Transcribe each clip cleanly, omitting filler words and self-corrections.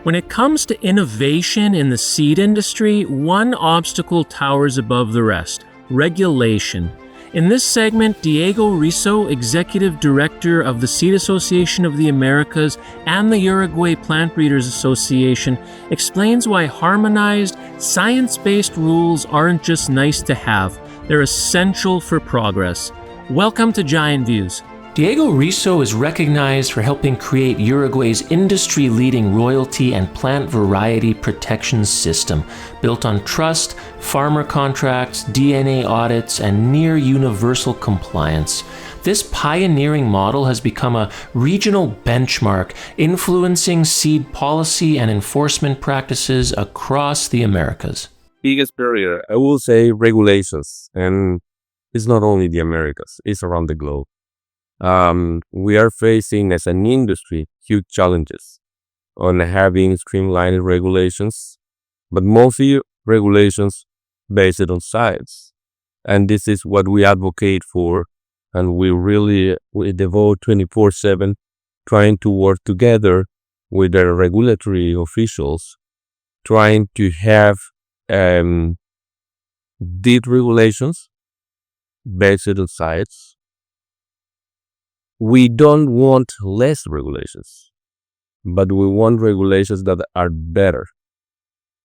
When it comes to innovation in the seed industry, one obstacle towers above the rest: regulation. In this segment, Diego Risso, Executive Director of the Seed Association of the Americas and the Uruguay Plant Breeders Association, explains why harmonized, science-based rules aren't just nice to have, they're essential for progress. Welcome to Giant Views. Diego Risso is recognized for helping create Uruguay's industry-leading royalty and plant variety protection system, built on trust, farmer contracts, DNA audits, and near-universal compliance. This pioneering model has become a regional benchmark, influencing seed policy and enforcement practices across the Americas. Biggest barrier, I will say regulations, and it's not only the Americas, it's around the globe. We are facing as an industry huge challenges on having streamlined regulations, but mostly regulations based on science. And this is what we advocate for, and we devote 24/7 trying to work together with the regulatory officials, trying to have deep regulations based on science. We don't want less regulations, but we want regulations that are better.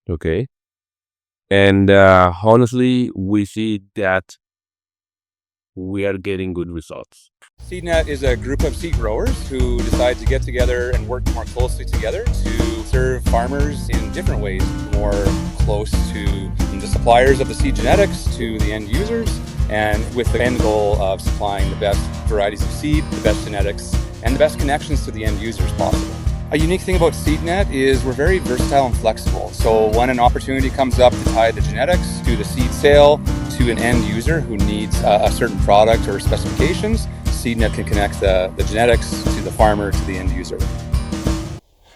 Okay? And honestly, we see that we are getting good results. SeedNet is a group of seed growers who decide to get together and work more closely together to serve farmers in different ways, more close to the suppliers of the seed genetics, to the end users, and with the end goal of supplying the best varieties of seed, the best genetics, and the best connections to the end users possible. A unique thing about SeedNet is we're very versatile and flexible. So when an opportunity comes up to tie the genetics to the seed sale to an end user who needs a certain product or specifications, SeedNet can connect the genetics to the farmer to the end user.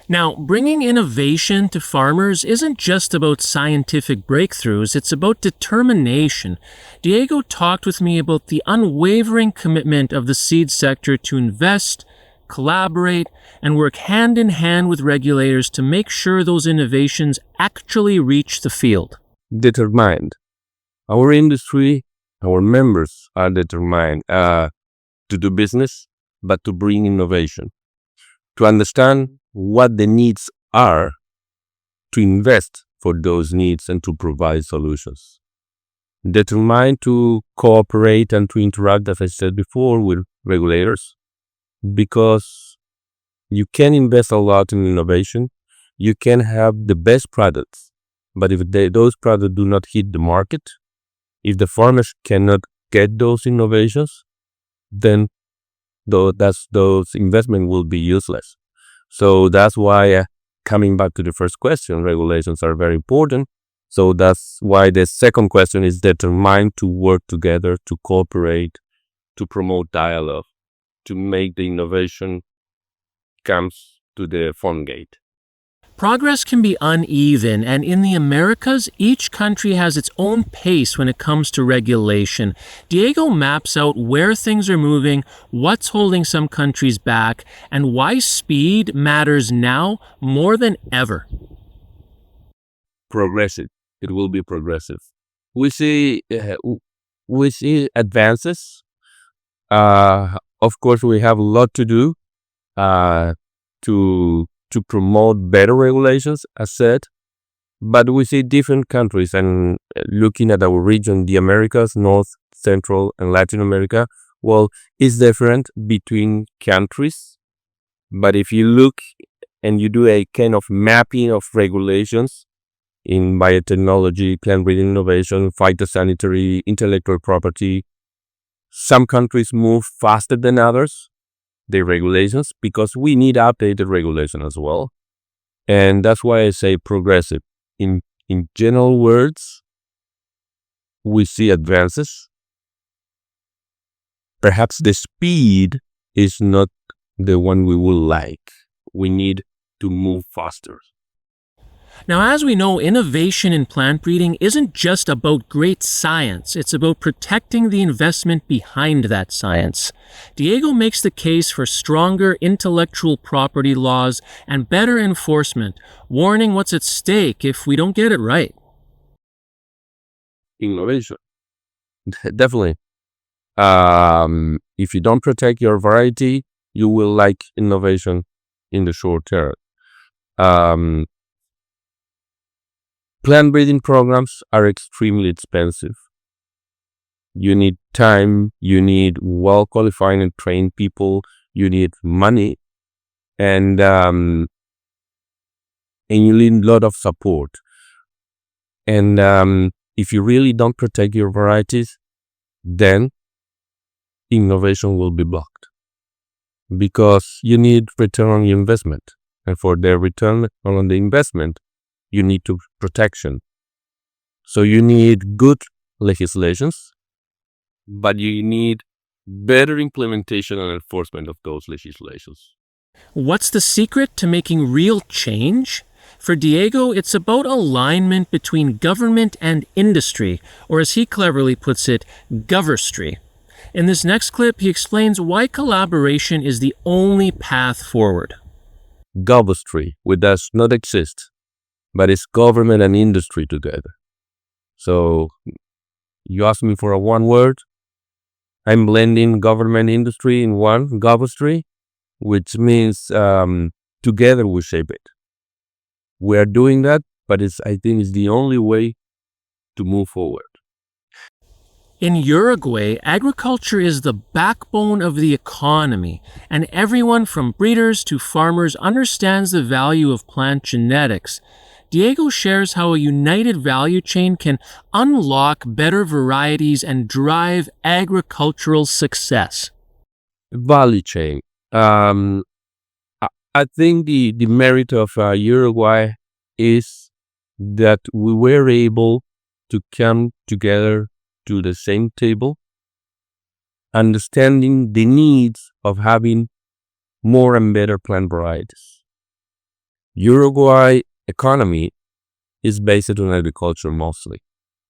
Now, bringing innovation to farmers isn't just about scientific breakthroughs, it's about determination. Diego talked with me about the unwavering commitment of the seed sector to invest, collaborate, and work hand in hand with regulators to make sure those innovations actually reach the field. Determined. Our industry, our members are determined to do business, but to bring innovation, to understand what the needs are, to invest for those needs, and to provide solutions. Determined to cooperate and to interact, as I said before, with regulators, because you can invest a lot in innovation, you can have the best products, but if those products do not hit the market, if the farmers cannot get those innovations, then those investments will be useless. So that's why, coming back to the first question, regulations are very important. So that's why the second question is determined to work together, to cooperate, to promote dialogue, to make the innovation comes to the farm gate. Progress can be uneven, and in the Americas, each country has its own pace when it comes to regulation. Diego maps out where things are moving, what's holding some countries back, and why speed matters now more than ever. Progressive. It will be progressive. We see advances. Of course, we have a lot to do to promote better regulations, as said, but we see different countries, and looking at our region, the Americas, North, Central, and Latin America, well, it's different between countries, but if you look and you do a kind of mapping of regulations in biotechnology, plant breeding innovation, phytosanitary, intellectual property, some countries move faster than others, the regulations, because we need updated regulation as well. And that's why I say progressive. In general words, we see advances. Perhaps the speed is not the one we would like. We need to move faster. Now, as we know, innovation in plant breeding isn't just about great science, it's about protecting the investment behind that science. Diego makes the case for stronger intellectual property laws and better enforcement, warning what's at stake if we don't get it right. Innovation. Definitely. If you don't protect your variety, you will lack innovation in the short term. Plant breeding programs are extremely expensive. You need time, you need well-qualified and trained people, you need money, and you need a lot of support. And if you really don't protect your varieties, then innovation will be blocked because you need return on your investment. And for the return on the investment, you need to protection. So you need good legislations, but you need better implementation and enforcement of those legislations. What's the secret to making real change? For Diego, it's about alignment between government and industry, or as he cleverly puts it, goverstry. In this next clip, he explains why collaboration is the only path forward. Goverstry, which does not exist, but it's government and industry together. So you ask me for a one word, I'm blending government industry in one, goverstry, which means together we shape it. We are doing that, but I think it's the only way to move forward. In Uruguay, agriculture is the backbone of the economy, and everyone from breeders to farmers understands the value of plant genetics. Diego shares how a united value chain can unlock better varieties and drive agricultural success. Value chain. I think the merit of Uruguay is that we were able to come together to the same table, understanding the needs of having more and better plant varieties. Uruguay economy is based on agriculture mostly.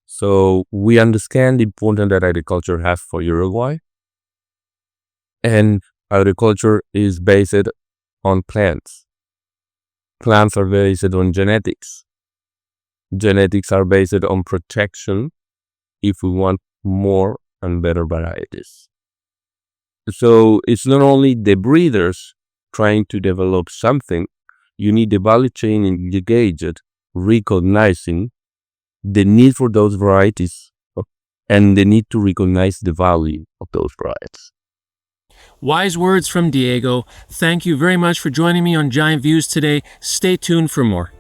So we understand the importance that agriculture has for Uruguay. And agriculture is based on plants. Plants are based on genetics. Genetics are based on protection if we want more and better varieties. So it's not only the breeders trying to develop something, you need the value chain engaged, recognizing the need for those varieties and the need to recognize the value of those varieties. Wise words from Diego. Thank you very much for joining me on Giant Views today. Stay tuned for more.